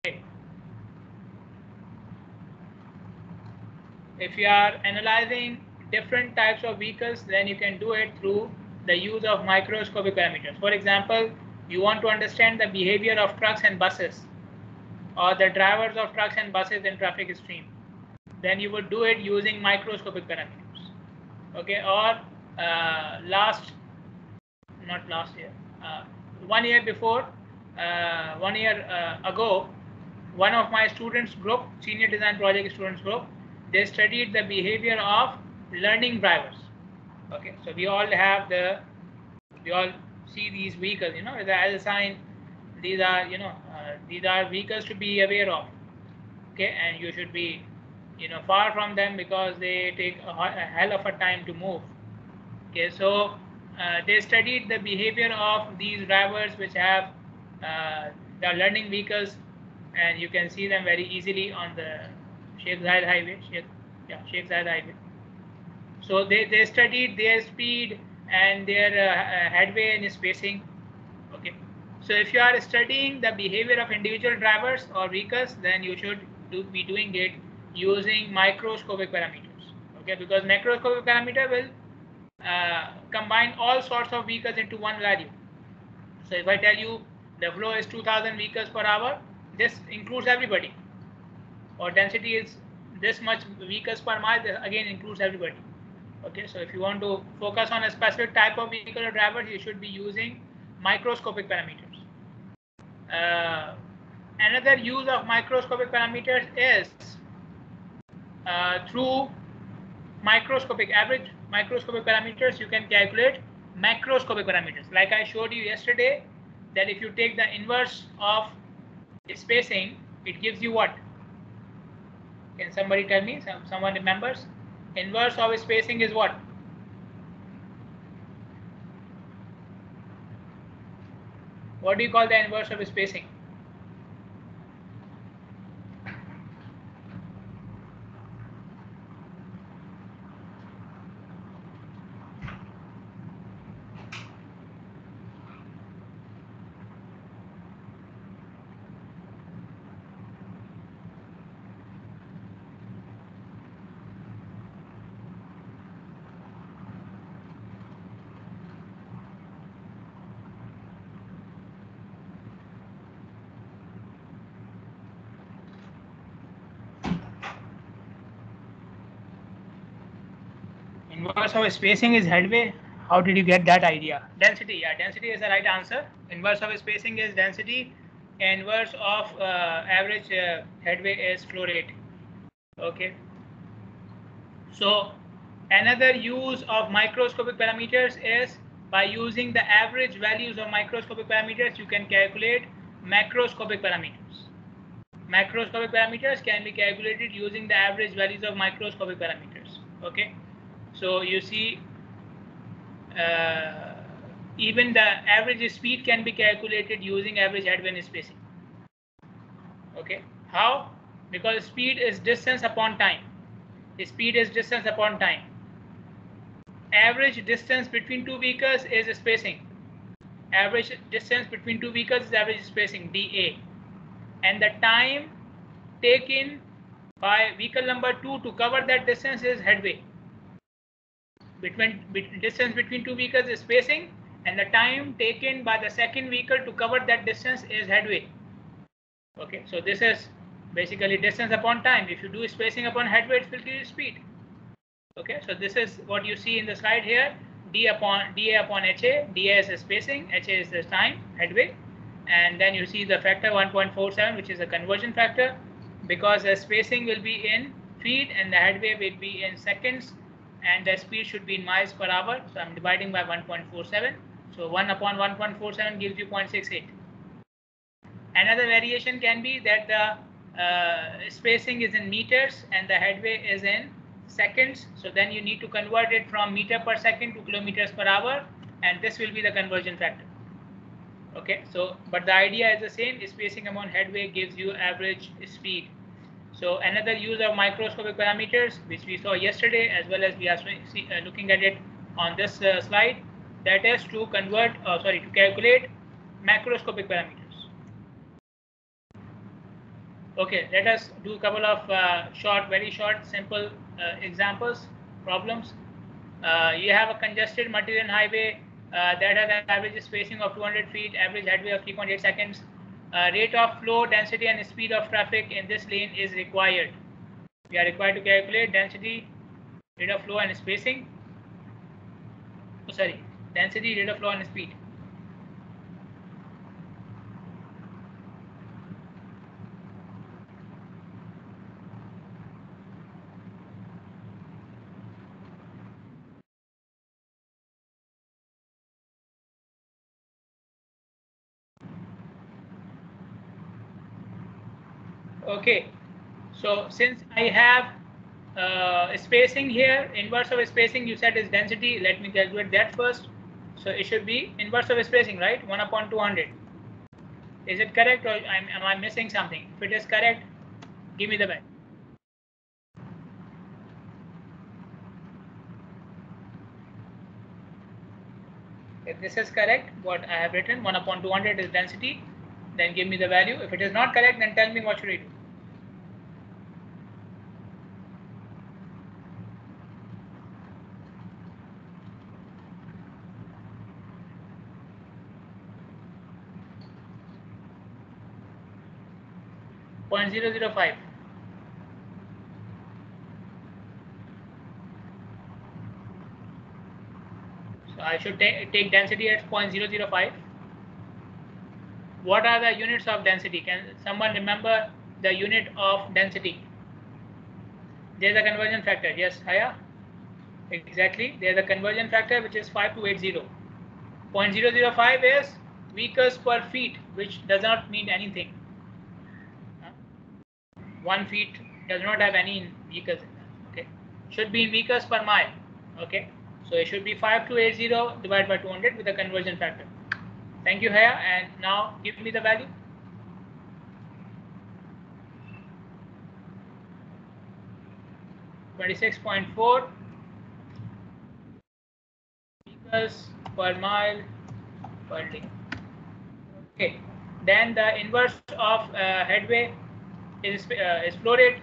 If you are analyzing different types of vehicles, then you can do it through the use of microscopic parameters. For example, you want to understand the behavior of trucks and buses, or the drivers of trucks and buses in traffic stream, then you would do it using microscopic parameters. Okay, or not last year, 1 year before, 1 year ago, one of my students group, senior design project students group, they studied the behavior of learning drivers. Okay, so we all see these vehicles, the L sign. These are, these are vehicles to be aware of. Okay, and you should be, far from them because they take a hell of a time to move. Okay, so they studied the behavior of these drivers which have the learning vehicles, and you can see them very easily on the Sheikh Zayed Highway. Sheikh Zayed Highway. So they studied their speed and their headway and spacing. Okay, so if you are studying the behavior of individual drivers or vehicles, then you should be doing it using microscopic parameters. Okay, because macroscopic parameter will combine all sorts of vehicles into one value. So if I tell you the flow is 2000 vehicles per hour, this includes everybody. Or density is this much vehicles per mile, this again includes everybody. Okay, so if you want to focus on a specific type of vehicle or driver, you should be using microscopic parameters. Another use of microscopic parameters is through average microscopic parameters, you can calculate macroscopic parameters. Like I showed you yesterday, that if you take the inverse of spacing, it gives you what? Can somebody tell me? Someone remembers? Inverse of spacing is what? What do you call the inverse of spacing? Inverse of spacing is headway. How did you get that idea? Density. Yeah, density is the right answer. Inverse of spacing is density. Inverse of average headway is flow rate. Okay. So another use of microscopic parameters is by using the average values of microscopic parameters, you can calculate macroscopic parameters. Macroscopic parameters can be calculated using the average values of microscopic parameters. Okay, so you see even the average speed can be calculated using average headway and spacing. Okay, how? Because speed is distance upon time. Speed is distance upon time. Average distance between two vehicles is spacing. Average distance between two vehicles is average spacing, dA. And the time taken by vehicle number 2 to cover that distance is headway. Distance between two vehicles is spacing, and the time taken by the second vehicle to cover that distance is headway. Okay, so this is basically distance upon time. If you do spacing upon headway, it will give you speed. Okay, so this is what you see in the slide here. dA upon HA. dA is the spacing, HA is the time, headway, and then you see the factor 1.47, which is a conversion factor, because the spacing will be in feet and the headway will be in seconds, and the speed should be in miles per hour. So I'm dividing by 1.47. So 1 upon 1.47 gives you 0.68. Another variation can be that the spacing is in meters and the headway is in seconds. So then you need to convert it from meter per second to kilometers per hour, and this will be the conversion factor. Okay, so but the idea is the same. Spacing among headway gives you average speed. So another use of microscopic parameters, which we saw yesterday, as well as we are looking at it on this slide, that is to calculate macroscopic parameters. Okay, let us do a couple of very short, simple examples, problems. You have a congested multi-lane highway that has an average spacing of 200 feet, average headway of 3.8 seconds. Rate of flow, density, and speed of traffic in this lane is required. We are required to calculate density, rate of flow, and spacing. Oh, sorry, density, rate of flow, and speed. Okay, so since I have spacing here, inverse of spacing you said is density. Let me calculate that first. So it should be inverse of spacing, right? 1 upon 200. Is it correct, or am I missing something? If it is correct, give me the value. If this is correct, what I have written, 1 upon 200 is density, then give me the value. If it is not correct, then tell me what should I do. .005. So I should take density at 0.005. What are the units of density? Can someone remember the unit of density? There's a conversion factor. Yes, Haya? Exactly. There's a conversion factor which is 5280. 0.005 is vehicles per feet, which does not mean anything. 1 feet does not have any vehicles in that. Okay, should be in vehicles per mile. Okay, so it should be 5280 divided by 200 with a conversion factor. Thank you, Haya. And now give me the value. .4 vehicles per mile per day. Okay, then the inverse of headway is flow rate.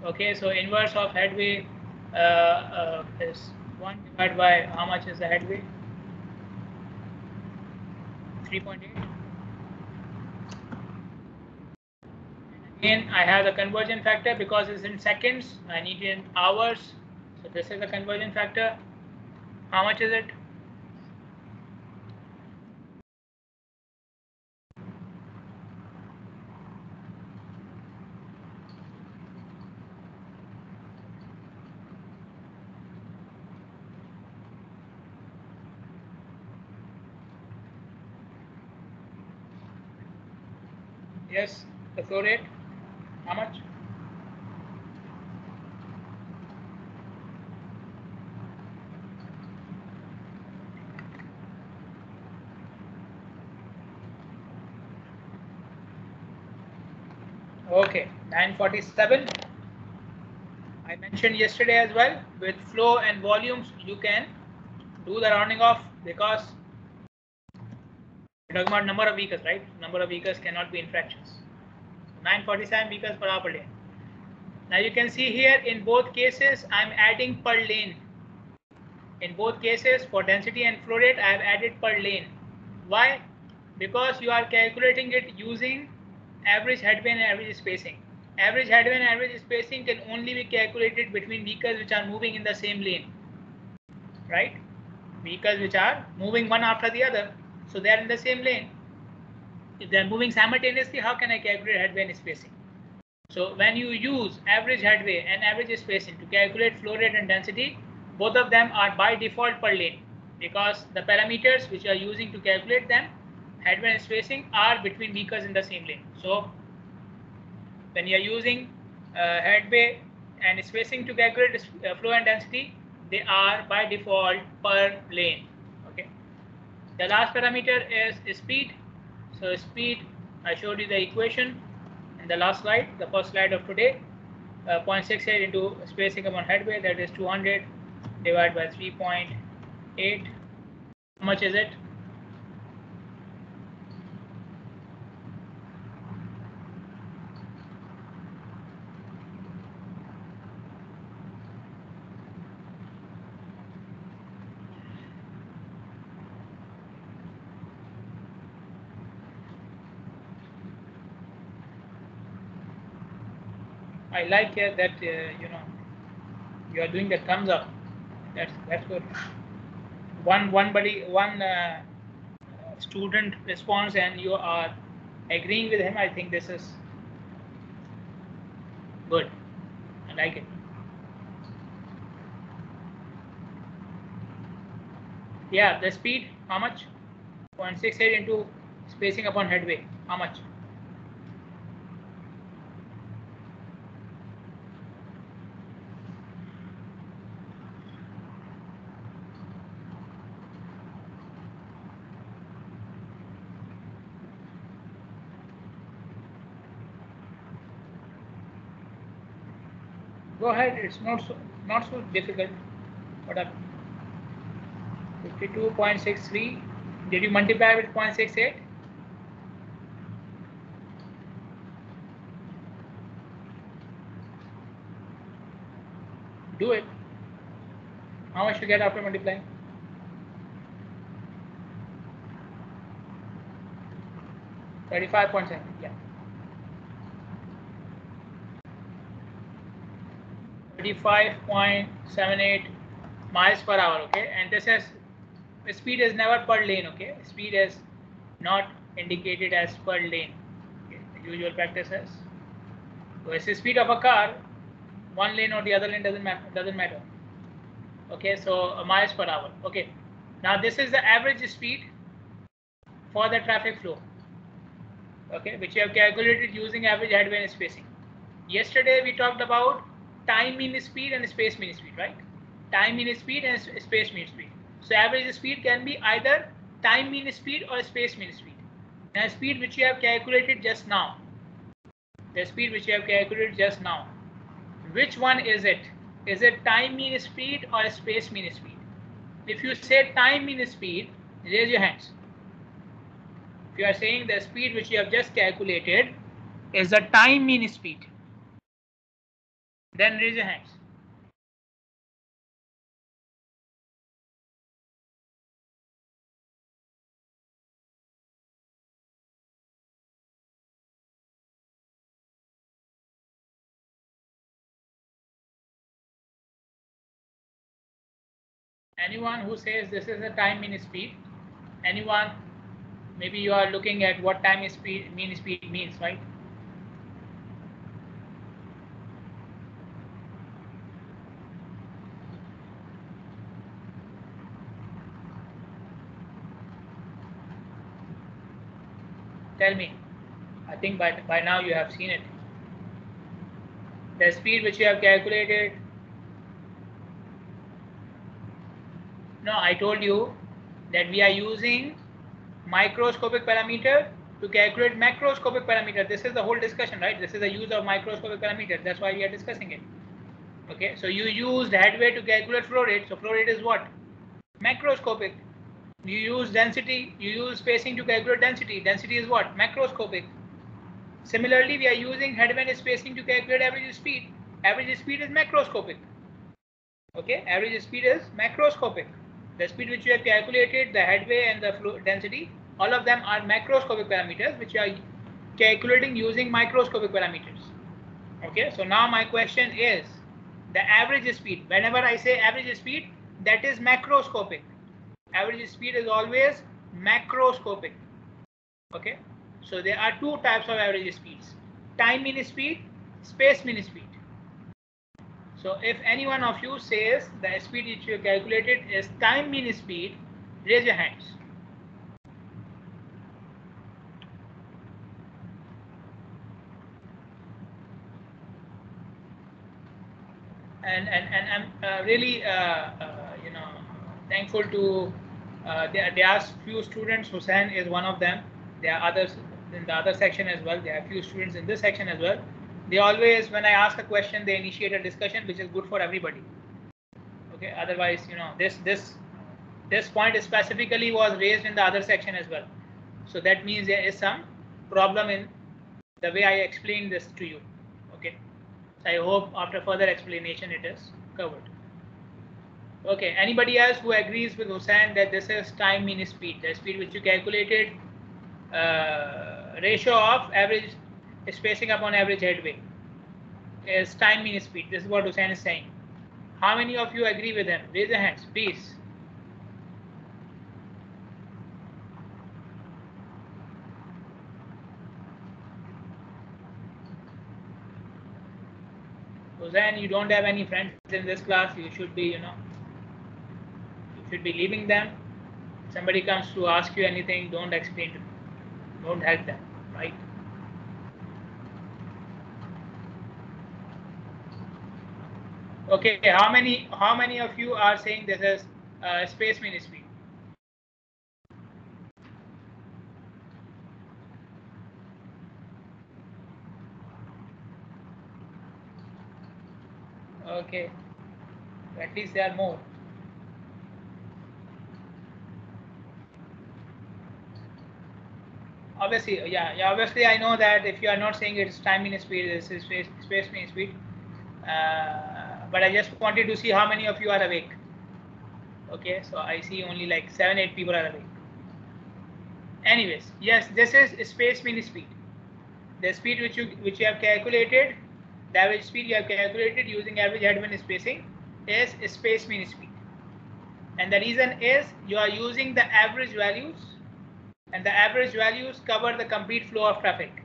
Okay, so inverse of headway is 1 divided by how much is the headway? 3.8. Again, I have the conversion factor because it's in seconds. I need it in hours. So this is the conversion factor. How much is it? Yes, the flow rate. How much? Okay, 947. I mentioned yesterday as well, with flow and volumes, you can do the rounding off because we're talking about number of vehicles, right? Number of vehicles cannot be in fractions. 947 vehicles per hour per lane. Now you can see here in both cases, I'm adding per lane. In both cases, for density and flow rate, I have added per lane. Why? Because you are calculating it using average headway and average spacing. Average headway and average spacing can only be calculated between vehicles which are moving in the same lane, right? Vehicles which are moving one after the other, so they are in the same lane. If they are moving simultaneously, how can I calculate headway and spacing? So when you use average headway and average spacing to calculate flow rate and density, both of them are by default per lane because the parameters which you are using to calculate them, headway and spacing, are between vehicles in the same lane. So when you are using headway and spacing to calculate flow and density, they are by default per lane. Okay. The last parameter is speed. So speed, I showed you the equation in the last slide, the first slide of today. 0.68 into spacing upon headway, that is 200 divided by 3.8. How much is it? I like here that you know, you are doing the thumbs up. That's good. One student response and you are agreeing with him. I think this is good. I like it. Yeah, the speed, how much? 0.68 into spacing upon headway, how much? Go ahead, it's not so difficult. What up? 52.63. Did you multiply with 0.68? Do it. How much you get after multiplying? 35.7. Yeah. 35.78 miles per hour. Okay, and this is speed is never per lane. Okay, speed is not indicated as per lane. Okay. The usual practice is, so it's the speed of a car. One lane or the other lane doesn't matter. Okay, so miles per hour. Okay, now this is the average speed for the traffic flow. Okay, which you have calculated using average headway and spacing. Yesterday we talked about time mean speed and space mean speed, right? Time mean speed and space mean speed. So average speed can be either time mean speed or space mean speed. Now speed which you have calculated just now, the speed which you have calculated just now, which one is it? Is it time mean speed or space mean speed? If you say time mean speed, raise your hands. If you are saying the speed which you have just calculated is the time mean speed, then raise your hands. Anyone who says this is a time mean speed? Anyone? Maybe you are looking at what time is mean speed means, right? Tell me. I think by now you have seen it. The speed which you have calculated. No, I told you that we are using microscopic parameter to calculate macroscopic parameter. This is the whole discussion, right? This is the use of microscopic parameter. That's why we are discussing it. Okay, so you used headway to calculate flow rate. So flow rate is what? Macroscopic. You use density, you use spacing to calculate density. Density is what? Macroscopic. Similarly, we are using headway and spacing to calculate average speed. Average speed is macroscopic. Okay, average speed is macroscopic. The speed which you have calculated, the headway and the flow density, all of them are macroscopic parameters which you are calculating using microscopic parameters. Okay, so now my question is the average speed. Whenever I say average speed, that is macroscopic. Average speed is always macroscopic. Okay, so there are two types of average speeds: time mean speed, space mean speed. So if any one of you says the speed which you calculated is time mean speed, raise your hands. And I'm really you know, thankful to there are few students. Hussain is one of them. There are others in the other section as well. There are few students in this section as well. They always, when I ask a question, they initiate a discussion, which is good for everybody. Okay, otherwise, you know, this point specifically was raised in the other section as well. So that means there is some problem in the way I explained this to you. Okay, so I hope after further explanation it is covered. Okay, anybody else who agrees with Hussain that this is time mean speed, the speed which you calculated, ratio of average spacing upon average headway? is time mean speed. This is what Hussein is saying. How many of you agree with him? Raise your hands, please. Hussein, you don't have any friends in this class. You should be, you should be leaving them. If somebody comes to ask you anything, don't explain to them. Don't help them, right? Okay, how many of you are saying this is space mean speed? Okay, at least there are more. Obviously, yeah, obviously I know that if you are not saying it's time mean speed, this is space mean speed. But I just wanted to see how many of you are awake. Okay, so I see only like 7-8 people are awake. Anyways, yes, this is space mean speed. The speed which you have calculated, the average speed you have calculated using average headwind spacing is space mean speed. And the reason is you are using the average values, and the average values cover the complete flow of traffic.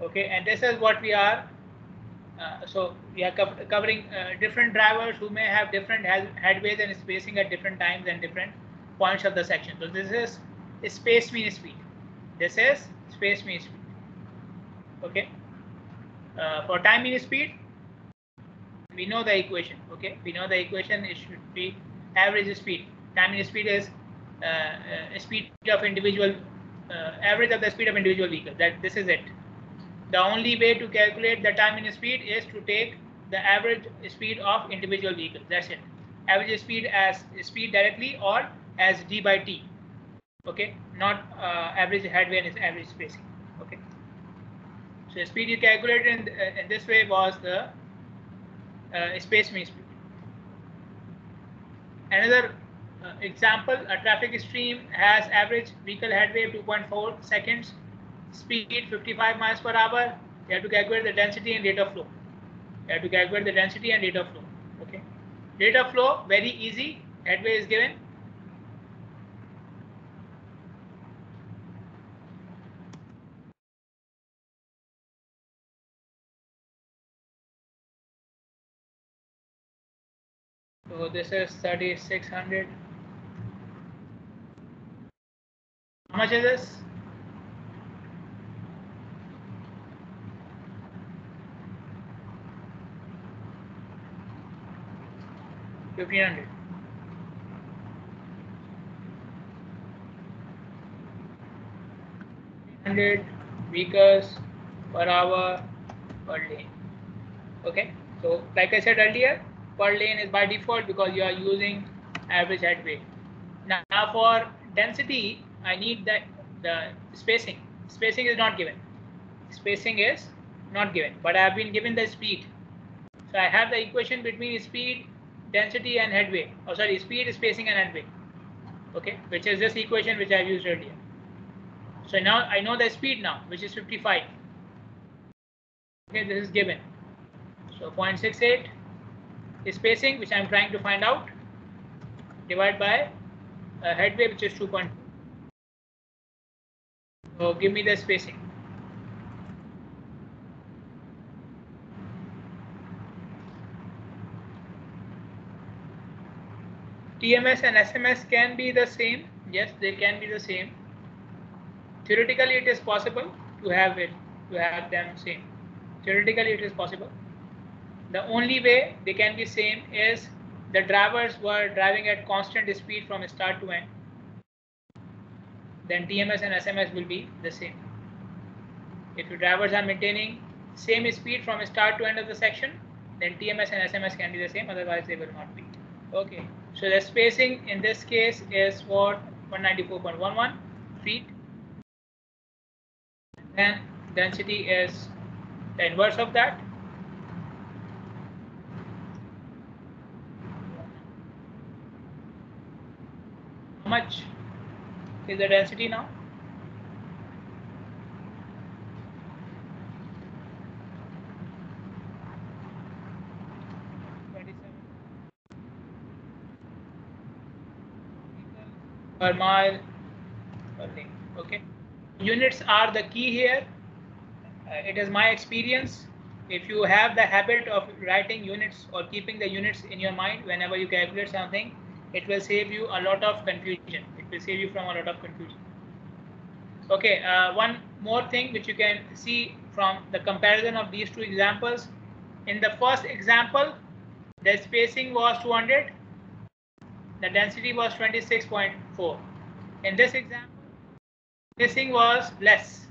Okay, and this is what we are. So we are covering different drivers who may have different headways and spacing at different times and different points of the section. So this is space mean speed. This is space mean speed. Okay. For time mean speed, we know the equation. Okay, we know the equation. It should be average speed. Time mean speed is speed of individual average of the speed of individual vehicle. That this is it. The only way to calculate the time mean speed is to take the average speed of individual vehicles. That's it. Average speed as speed directly or as d by t. Okay, not average headway and average spacing. Okay. So speed you calculated in this way was the space mean speed. Another example, a traffic stream has average vehicle headway of 2.4 seconds, speed 55 miles per hour. You have to calculate the density and rate of flow. You have to calculate the density and rate of flow. Okay. Rate of flow, very easy. Headway is given. So this is 3600. How much is this? $1,500. Vehicles per hour per lane. Okay, so like I said earlier, per lane is by default because you are using average headway. Now for density, I need the spacing. Spacing is not given. Spacing is not given, but I have been given the speed. So I have the equation between speed, density, and headway. Oh, sorry, speed, spacing, and headway. Okay, which is this equation which I used earlier. So now I know the speed now, which is 55. Okay, this is given. So 0.68 is spacing, which I'm trying to find out, divided by headway, which is 2.2. So give me the spacing. TMS and SMS can be the same. Yes, they can be the same. Theoretically, it is possible to have them same. Theoretically, it is possible. The only way they can be same is the drivers were driving at constant speed from start to end. Then TMS and SMS will be the same. If your drivers are maintaining same speed from start to end of the section, then TMS and SMS can be the same. Otherwise, they will not be. Okay. So the spacing in this case is what? 194.11 feet. Then density is the inverse of that. How much is the density now? per mile per lane. Okay, units are the key here. It is my experience. If you have the habit of writing units or keeping the units in your mind whenever you calculate something, it will save you a lot of confusion. It will save you from a lot of confusion. Okay, one more thing which you can see from the comparison of these two examples. In the first example, the spacing was 200, the density was 26.4. In this example, spacing was less,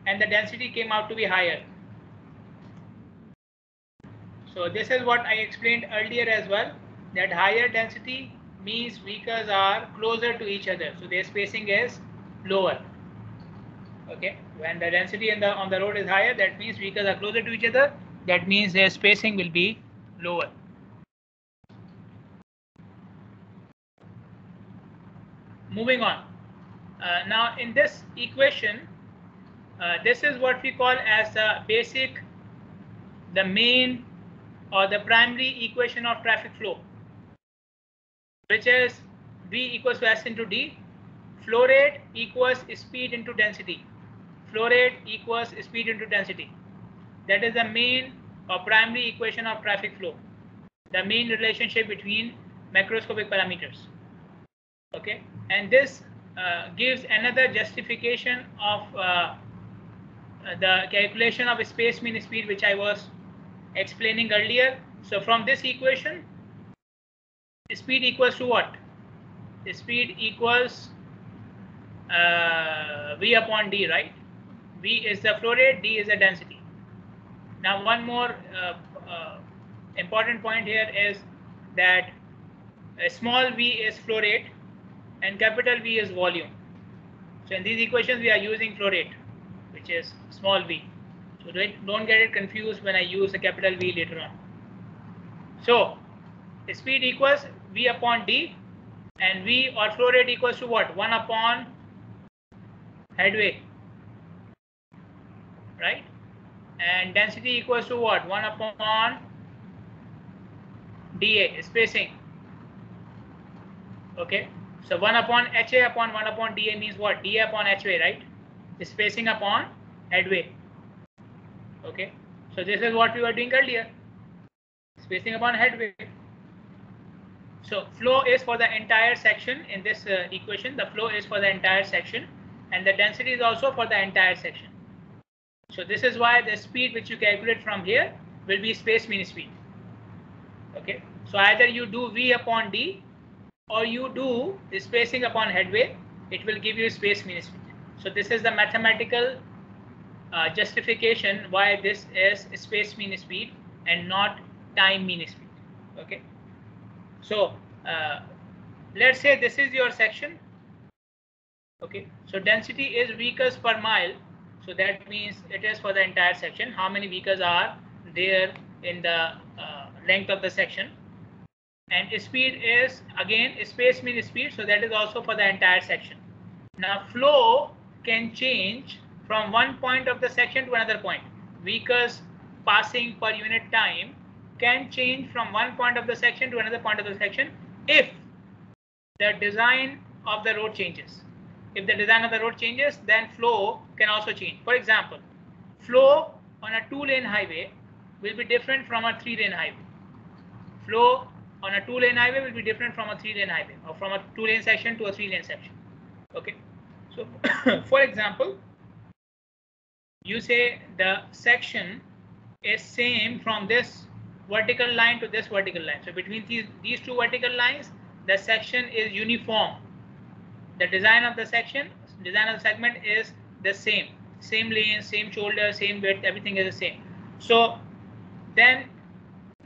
and the density came out to be higher. So this is what I explained earlier as well, that higher density means vehicles are closer to each other, so their spacing is lower. Okay, when the density on the road is higher, that means vehicles are closer to each other, that means their spacing will be lower. Moving on. Now in this equation, this is what we call as the main or the primary equation of traffic flow, which is V equals to S into D. Flow rate equals speed into density. Flow rate equals speed into density. That is the main or primary equation of traffic flow, the main relationship between macroscopic parameters. Okay, and this gives another justification of the calculation of space mean speed, which I was explaining earlier. So from this equation, speed equals to what? Speed equals V upon D, right? V is the flow rate, D is the density. Now one more important point here is that small v is flow rate and capital V is volume. So in these equations we are using flow rate, which is small v. So don't get it confused when I use the capital V later on. So speed equals V upon D, and V or flow rate equals to what? 1 upon headway, right? And density equals to what? 1 upon dA, spacing. Okay, so 1 upon HA upon 1 upon dA means what? dA upon HA, right? Spacing upon headway. Okay, so this is what we were doing earlier, spacing upon headway. So flow is for the entire section in this equation. The flow is for the entire section, and the density is also for the entire section. So this is why the speed which you calculate from here will be space mean speed. Okay, so either you do V upon D or you do the spacing upon headway, it will give you space mean speed. So this is the mathematical justification why this is space mean speed and not time mean speed. Okay, so let's say this is your section. Okay, so density is vehicles per mile, so that means it is for the entire section, how many vehicles are there in the length of the section. And speed is again space mean speed, so that is also for the entire section. Now flow can change from one point of the section to another point. Vehicles passing per unit time can change from one point of the section to another point of the section if the design of the road changes. If the design of the road changes, then flow can also change. For example, flow on a 2-lane highway will be different from a 3-lane highway. Flow on a 2-lane highway will be different from a 3-lane highway, or from a 2-lane section to a 3-lane section. Okay, so for example, you say the section is same from this vertical line to this vertical line. So between these two vertical lines, the section is uniform. The design of the section, design of the segment is the same lane, same shoulder, same width, everything is the same. So then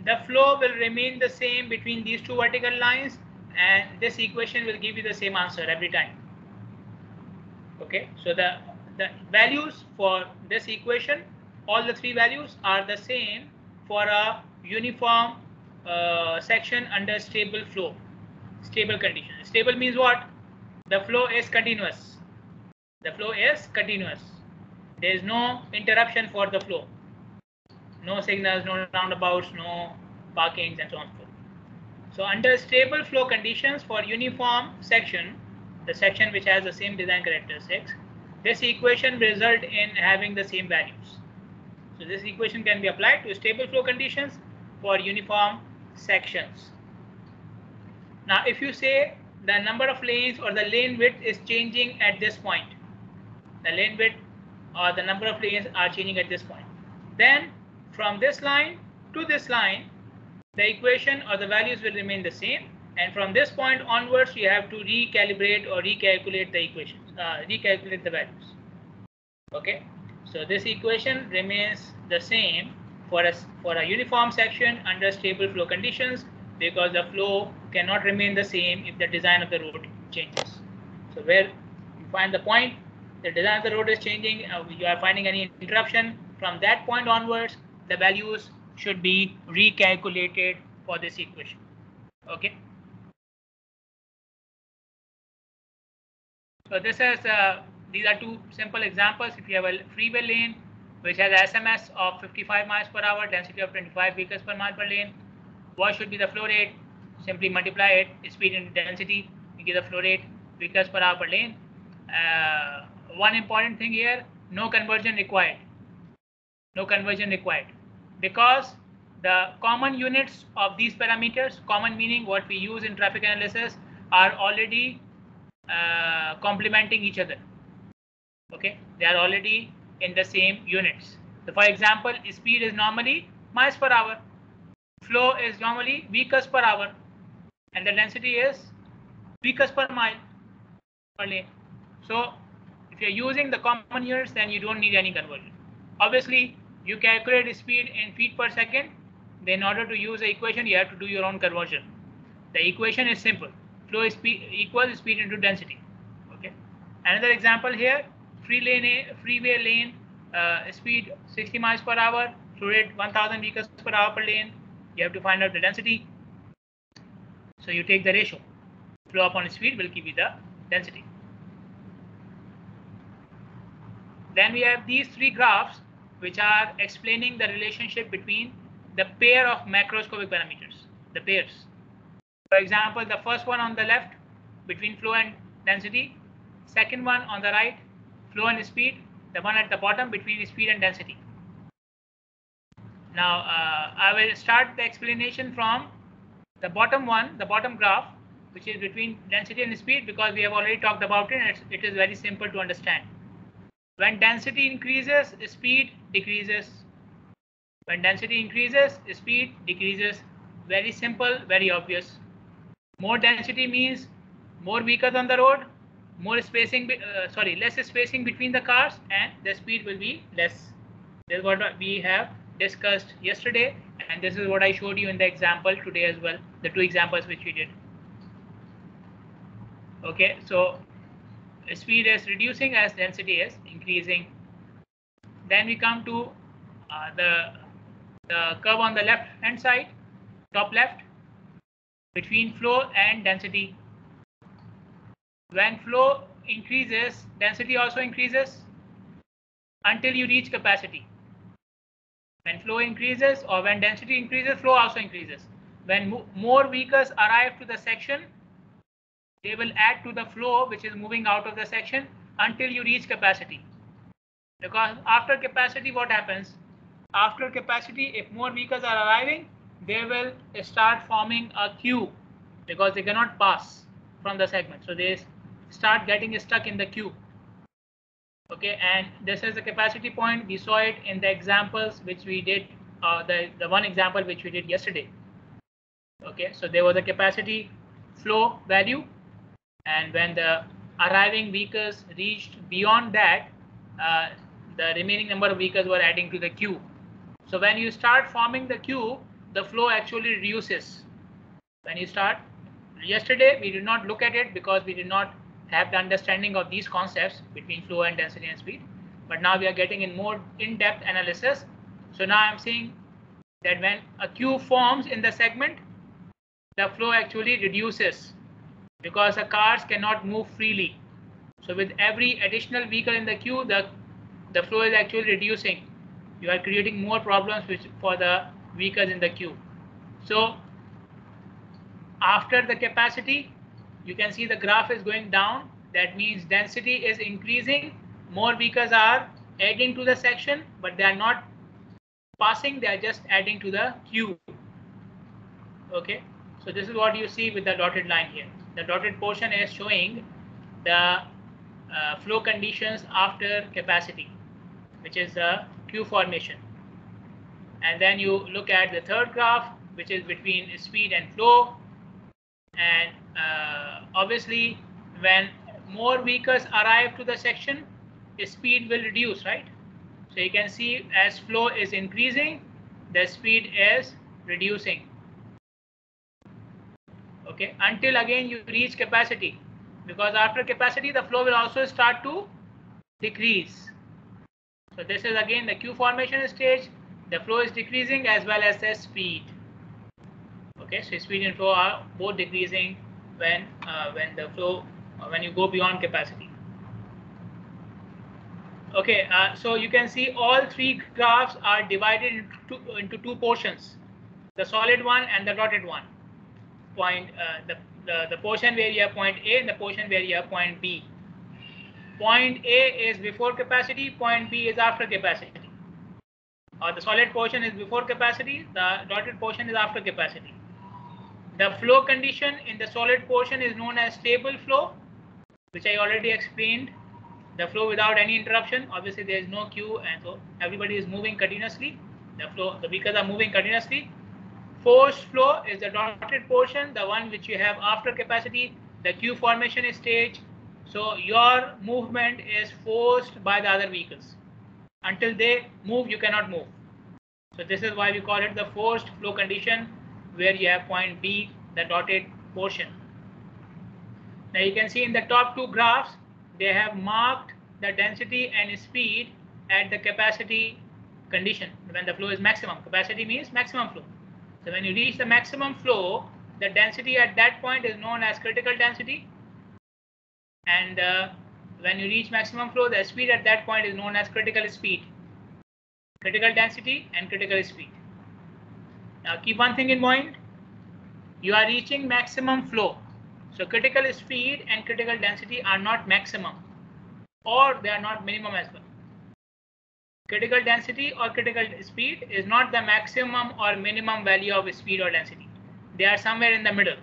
the flow will remain the same between these two vertical lines, and this equation will give you the same answer every time. Okay, so the values for this equation, all the three values are the same for a uniform section under stable flow, stable condition. Stable means what? The flow is continuous. The flow is continuous. There is no interruption for the flow. No signals, no roundabouts, no parkings, and so on. So under stable flow conditions for uniform section, the section which has the same design characteristics, this equation will result in having the same values. So this equation can be applied to stable flow conditions for uniform sections. Now if you say the number of lanes or the lane width is changing at this point, the lane width or the number of lanes are changing at this point, then from this line to this line, the equation or the values will remain the same, and from this point onwards you have to recalibrate or recalculate the equations, recalculate the values. Okay, so this equation remains the same for a uniform section under stable flow conditions, because the flow cannot remain the same if the design of the road changes. So where you find the point, the design of the road is changing, you are finding any interruption, from that point onwards the values should be recalculated for this equation. Okay, so this is these are two simple examples. If you have a freeway lane which has SMS of 55 miles per hour, density of 25 vehicles per mile per lane, what should be the flow rate? Simply multiply it, speed into density, you get the flow rate, vehicles per hour per lane. One important thing here, no conversion required. No conversion required, because the common units of these parameters, common meaning what we use in traffic analysis, are already complementing each other. Okay, they are already in the same units. So for example, speed is normally miles per hour, flow is normally vehicles per hour, and the density is vehicles per mile per lane. So if you're using the common units, then you don't need any conversion. Obviously you calculate speed in feet per second, then in order to use the equation you have to do your own conversion. The equation is simple, flow is equals speed into density. Okay, another example here, freeway lane, speed 60 miles per hour, flow rate 1000 vehicles per hour per lane. You have to find out the density, so you take the ratio, flow upon speed will give you the density. Then we have these three graphs which are explaining the relationship between the pair of macroscopic parameters, the pairs. For example, the first one on the left between flow and density, second one on the right, flow and speed, the one at the bottom between speed and density. Now I will start the explanation from the bottom one, the bottom graph, which is between density and speed, because we have already talked about it and it is very simple to understand. When density increases, speed decreases. When density increases, speed decreases. Very simple, very obvious. More density means more vehicles on the road, more spacing, less spacing between the cars, and the speed will be less. This is what we have discussed yesterday, and this is what I showed you in the example today as well, the two examples which we did. Okay, so speed is reducing as density is increasing. Then we come to the curve on the left hand side, top left, between flow and density. When flow increases, density also increases until you reach capacity. When flow increases or when density increases, flow also increases. When more vehicles arrive to the section, they will add to the flow which is moving out of the section until you reach capacity. Because after capacity, what happens? After capacity, if more vehicles are arriving, they will start forming a queue because they cannot pass from the segment. So they start getting stuck in the queue. Okay, and this is the capacity point. We saw it in the examples which we did, the one example which we did yesterday. Okay, so there was a capacity flow value, and when the arriving vehicles reached beyond that, the remaining number of vehicles were adding to the queue. So when you start forming the queue, the flow actually reduces. When you start, yesterday we did not look at it because we did not have the understanding of these concepts between flow and density and speed, but now we are getting in more in-depth analysis. So now I'm saying that when a queue forms in the segment, the flow actually reduces because the cars cannot move freely. So with every additional vehicle in the queue, the flow is actually reducing. You are creating more problems for the vehicles in the queue. So after the capacity, you can see the graph is going down. That means density is increasing. More vehicles are adding to the section, but they are not passing, they are just adding to the queue. Okay, so this is what you see with the dotted line here. The dotted portion is showing the flow conditions after capacity, which is the queue formation. And then you look at the third graph, which is between speed and flow. And obviously, when more vehicles arrive to the section, speed will reduce, right? So you can see as flow is increasing, the speed is reducing. Okay, until again you reach capacity, because after capacity the flow will also start to decrease. So this is again the queue formation stage. The flow is decreasing as well as the speed. Okay, so speed and flow are both decreasing when the flow when you go beyond capacity. Okay, so you can see all three graphs are divided into two portions: the solid one and the dotted one. The portion where you have point A and the portion where you have point B. Point A is before capacity, point B is after capacity. Or the solid portion is before capacity, the dotted portion is after capacity. The flow condition in the solid portion is known as stable flow, which I already explained. The flow without any interruption. Obviously, there is no queue, and so everybody is moving continuously. The vehicles are moving continuously. Forced flow is the dotted portion, the one which you have after capacity, the queue formation stage. So your movement is forced by the other vehicles. Until they move, you cannot move. So this is why we call it the forced flow condition, where you have point B, the dotted portion. Now you can see in the top two graphs, they have marked the density and speed at the capacity condition when the flow is maximum. Capacity means maximum flow. So when you reach the maximum flow, the density at that point is known as critical density. And when you reach maximum flow, the speed at that point is known as critical speed. Critical density and critical speed. Now keep one thing in mind. You are reaching maximum flow. So critical speed and critical density are not maximum, or they are not minimum as well. Critical density or critical speed is not the maximum or minimum value of speed or density. They are somewhere in the middle.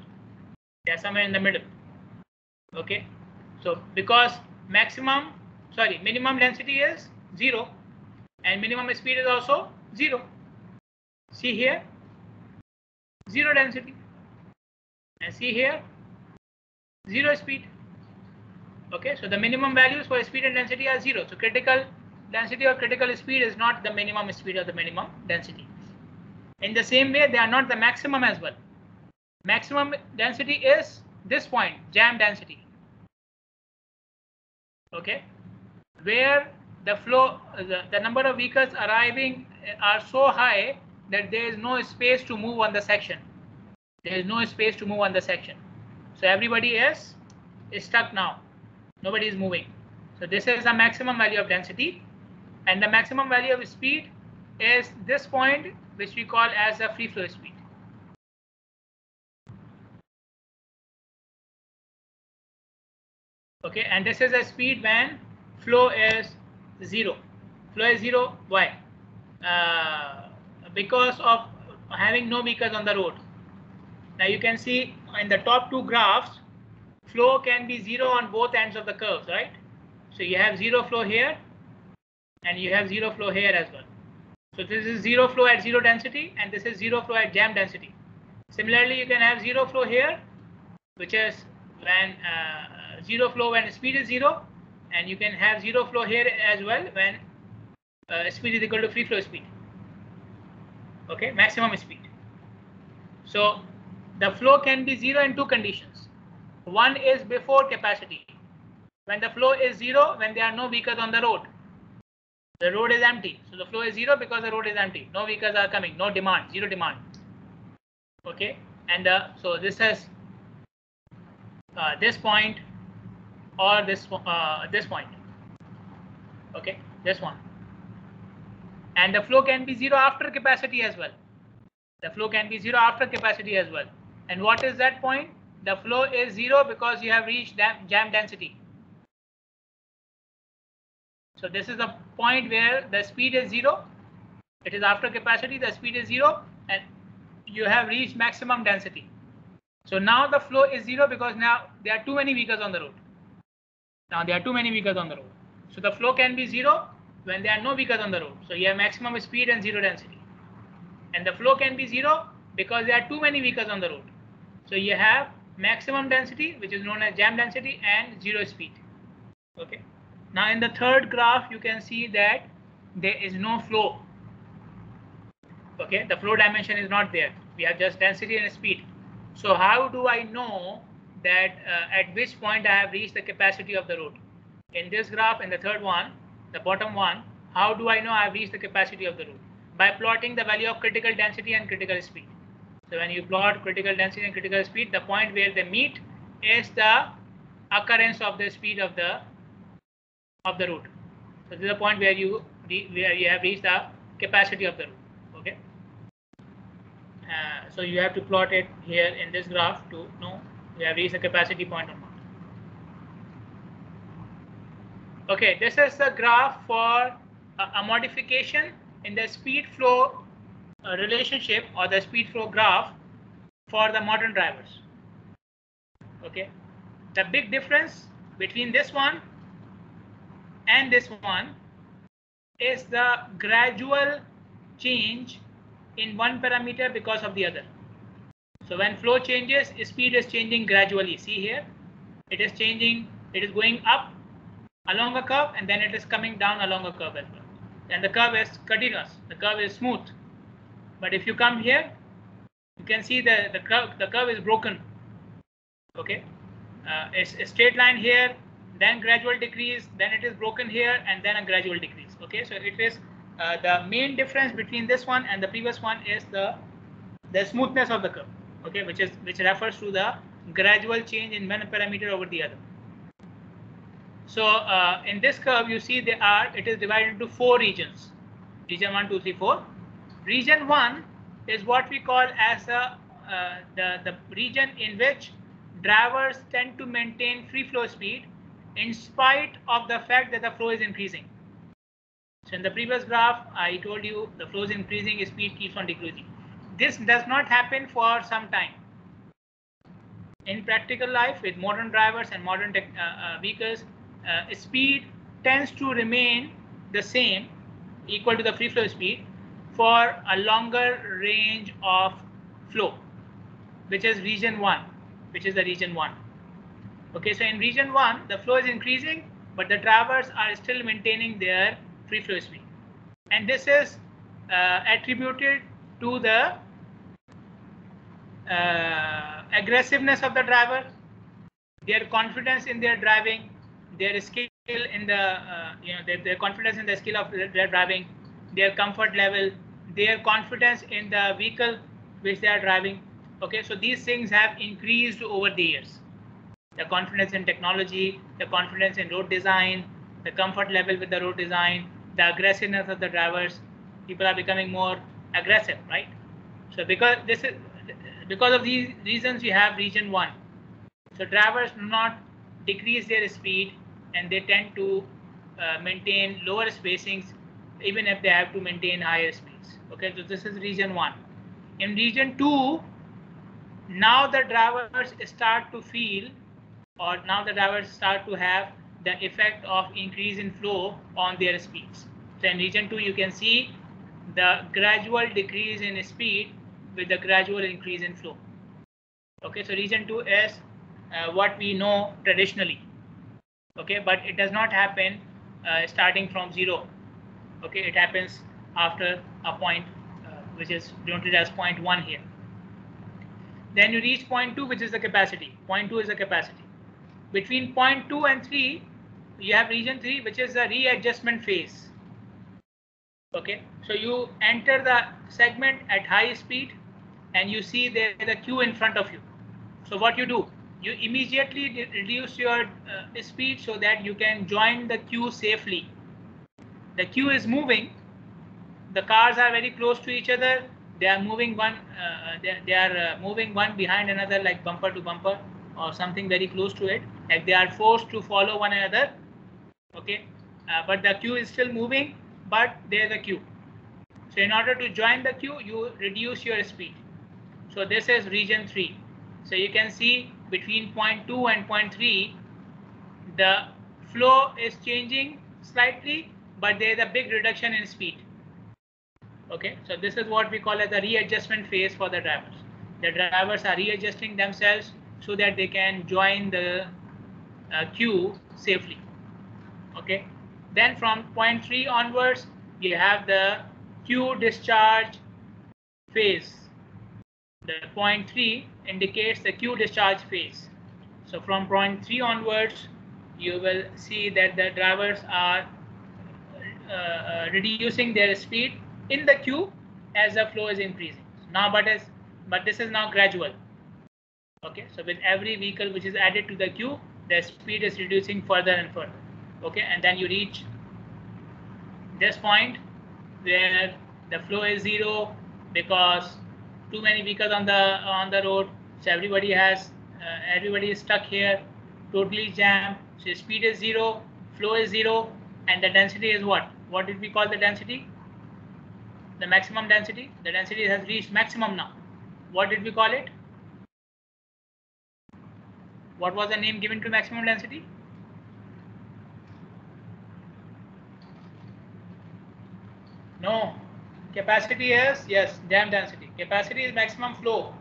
They are somewhere in the middle. Okay. So because minimum density is 0 and minimum speed is also 0. See here, 0 density, and see here, 0 speed. Okay, so the minimum values for speed and density are 0. So critical density or critical speed is not the minimum speed or the minimum density. In the same way, they are not the maximum as well. Maximum density is this point, jam density. Okay, where the flow, the number of vehicles arriving are so high that there is no space to move on the section. There is no space to move on the section. So everybody is stuck now. Nobody is moving. So this is the maximum value of density, and the maximum value of speed is this point, which we call as the free flow speed. Okay, and this is the speed when flow is 0. Flow is 0. Why? Because of having no vehicles on the road. Now you can see in the top two graphs, flow can be 0 on both ends of the curves, right? So you have 0 flow here, and you have 0 flow here as well. So this is 0 flow at 0 density, and this is 0 flow at jam density. Similarly, you can have 0 flow here, which is when 0 flow when speed is 0, and you can have 0 flow here as well when speed is equal to free flow speed. Okay, maximum speed. So the flow can be 0 in two conditions. One is before capacity, when the flow is 0, when there are no vehicles on the road. The road is empty, so the flow is 0 because the road is empty. No vehicles are coming, no demand, 0 demand. Okay, and so this has this point or this point. Okay, this one. And the flow can be 0 after capacity as well. The flow can be 0 after capacity as well. And what is that point? The flow is 0 because you have reached jam density. So this is the point where the speed is 0. It is after capacity, the speed is 0, and you have reached maximum density. So now the flow is 0 because now there are too many vehicles on the road. So the flow can be 0 when there are no vehicles on the road. So you have maximum speed and 0 density. And the flow can be 0 because there are too many vehicles on the road. So you have maximum density, which is known as jam density, and 0 speed. Okay. Now in the third graph, you can see that there is no flow. Okay, the flow dimension is not there. We have just density and speed. So how do I know that at which point I have reached the capacity of the road? In this graph, in the third one, the bottom one, how do I know I have reached the capacity of the road? By plotting the value of critical density and critical speed. So when you plot critical density and critical speed, the point where they meet is the occurrence of the speed of the route. So this is the point where you have reached the capacity of the route. Okay. So you have to plot it here in this graph to know you have reached the capacity point or not. Okay, this is the graph for a modification in the speed flow relationship or the speed flow graph for the modern drivers. Okay, the big difference between this one and this one is the gradual change in one parameter because of the other. So when flow changes, speed is changing gradually. See here, it is changing, it is going up along a curve, and then it is coming down along a curve as well. And the curve is continuous, the curve is smooth. But if you come here, you can see the curve is broken. Okay, it's a straight line here, then gradual decrease, then it is broken here, and then a gradual decrease. Okay, so it is the main difference between this one and the previous one is the smoothness of the curve. Okay, which refers to the gradual change in one parameter over the other. So in this curve, you see it is divided into 4 regions. Region 1, 2, 3, 4. Region 1 is what we call as the region in which drivers tend to maintain free flow speed in spite of the fact that the flow is increasing. So in the previous graph, I told you the flow is increasing, speed keeps on decreasing. This does not happen for some time. In practical life, with modern drivers and modern vehicles, speed tends to remain the same, equal to the free flow speed, for a longer range of flow, which is region 1, which is the region 1. Okay, so in region 1, the flow is increasing, but the drivers are still maintaining their free flow speed. And this is attributed to the aggressiveness of the driver, their confidence in their driving, their skill in the their confidence in the skill of their driving, their comfort level, their confidence in the vehicle which they are driving. Okay, so these things have increased over the years. The confidence in technology, the confidence in road design, the comfort level with the road design, the aggressiveness of the drivers. People are becoming more aggressive, right? So because of these reasons, you have region 1. So drivers do not decrease their speed, and they tend to maintain lower spacings even if they have to maintain higher speeds. Okay, so this is region 1. In region 2, now the drivers start to feel, or now the drivers start to have the effect of increase in flow on their speeds. So in region 2, you can see the gradual decrease in speed with the gradual increase in flow. Okay, so region 2 is what we know traditionally. Okay, but it does not happen starting from 0. Okay, it happens after a point which is denoted as 0.1 here. Then you reach 0.2, which is the capacity. 0.2 is the capacity. Between 0.2 and 3, you have region 3, which is the readjustment phase. Okay, so you enter the segment at high speed, and you see there is a queue in front of you. So what you do? You immediately reduce your speed so that you can join the queue safely. The queue is moving. The cars are very close to each other. they are moving moving one behind another, like bumper to bumper or something very close to it, like they are forced to follow one another. Okay, but the queue is still moving, but there's a queue. So in order to join the queue, you reduce your speed. So this is region 3. So you can see between point 2 and point 3, the flow is changing slightly, but there is a big reduction in speed. Okay, so this is what we call as the readjustment phase for the drivers. The drivers are readjusting themselves so that they can join the queue safely. Okay, then from point 3 onwards, you have the queue discharge phase. The point 3 indicates the queue discharge phase. So from point 3 onwards, you will see that the drivers are reducing their speed in the queue as the flow is increasing. Now, but this is now gradual. Okay, so with every vehicle which is added to the queue, the speed is reducing further and further. Okay, and then you reach this point where the flow is 0 because too many vehicles on the road. So everybody is stuck here, totally jammed. So speed is 0, flow is 0, and the density is what? What did we call the density? The maximum density. The density has reached maximum now. What did we call it? What was the name given to maximum density? No. Capacity is, yes, jam density. Capacity is maximum flow.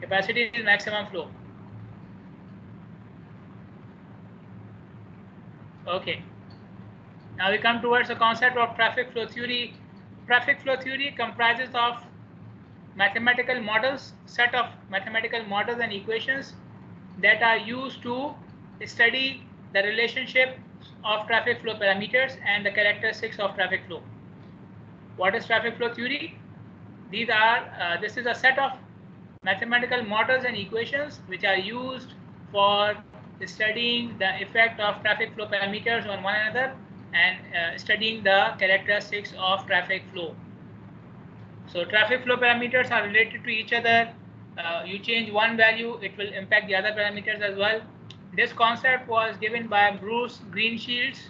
Capacity is maximum flow. Okay. Now we come towards the concept of traffic flow theory. Traffic flow theory comprises of mathematical models, set of mathematical models and equations that are used to study the relationship of traffic flow parameters and the characteristics of traffic flow. What is traffic flow theory? This is a set of mathematical models and equations which are used for studying the effect of traffic flow parameters on one another and studying the characteristics of traffic flow. So traffic flow parameters are related to each other. You change one value, it will impact the other parameters as well. This concept was given by Bruce Greenshields,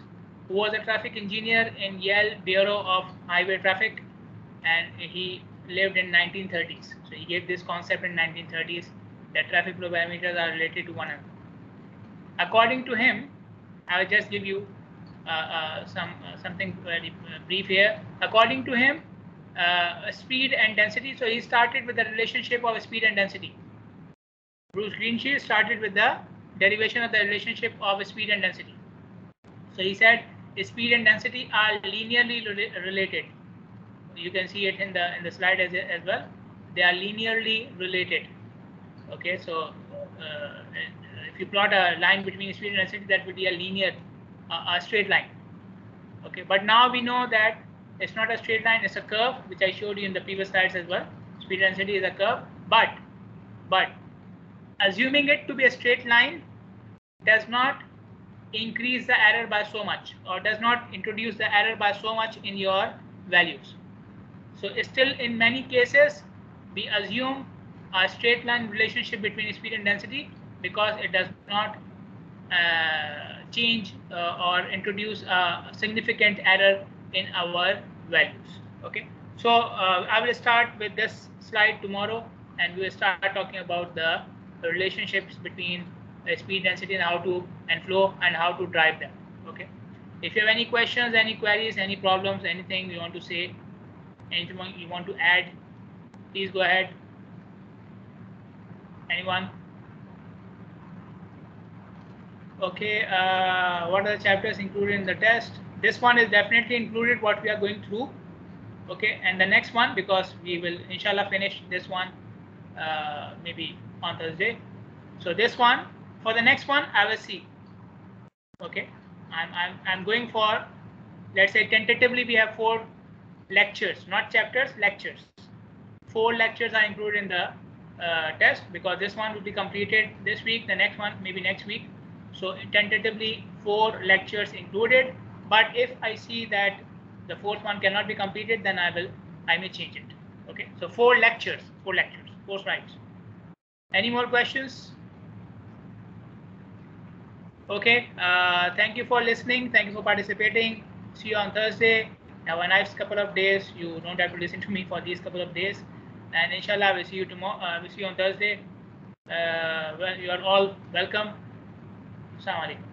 who was a traffic engineer in Yale Bureau of Highway Traffic, and he lived in 1930s. So he gave this concept in 1930s that traffic flow parameters are related to one another. According to him, I will just give you something very brief here. According to him, speed and density. So he started with the relationship of speed and density. Bruce Greenshields started with the derivation of the relationship of speed and density. So he said speed and density are linearly related. You can see it in the slide as well. They are linearly related. Okay, so if you plot a line between speed and density, that would be a linear, a straight line. Okay, but now we know that it's not a straight line; it's a curve, which I showed you in the previous slides as well. Speed density is a curve, but assuming it to be a straight line does not increase the error by so much, or does not introduce the error by so much in your values. So still in many cases we assume a straight line relationship between speed and density because it does not change or introduce a significant error in our values. Okay, so I will start with this slide tomorrow, and we will start talking about the relationships between speed, density, and flow, and how to drive them. Okay, if you have any questions, any queries, any problems, anything you want to say, anything you want to add, please go ahead. Anyone? Okay, what are the chapters included in the test? This one is definitely included what we are going through. Okay, and the next one, because we will inshallah finish this one maybe on Thursday. So this one, for the next one I will see. Okay, I'm going for, let's say tentatively we have 4 lectures, not chapters, lectures. 4 lectures are included in the test, because this one will be completed this week, the next one maybe next week. So tentatively 4 lectures included, but if I see that the 4th one cannot be completed, then I may change it. Okay, so 4 lectures, 4 slides. Any more questions? Okay, thank you for listening. Thank you for participating. See you on Thursday. Have a nice couple of days. You don't have to listen to me for these couple of days. And inshallah, we'll see you tomorrow. We'll see you on Thursday. Well, you are all welcome. Assalamu alaikum.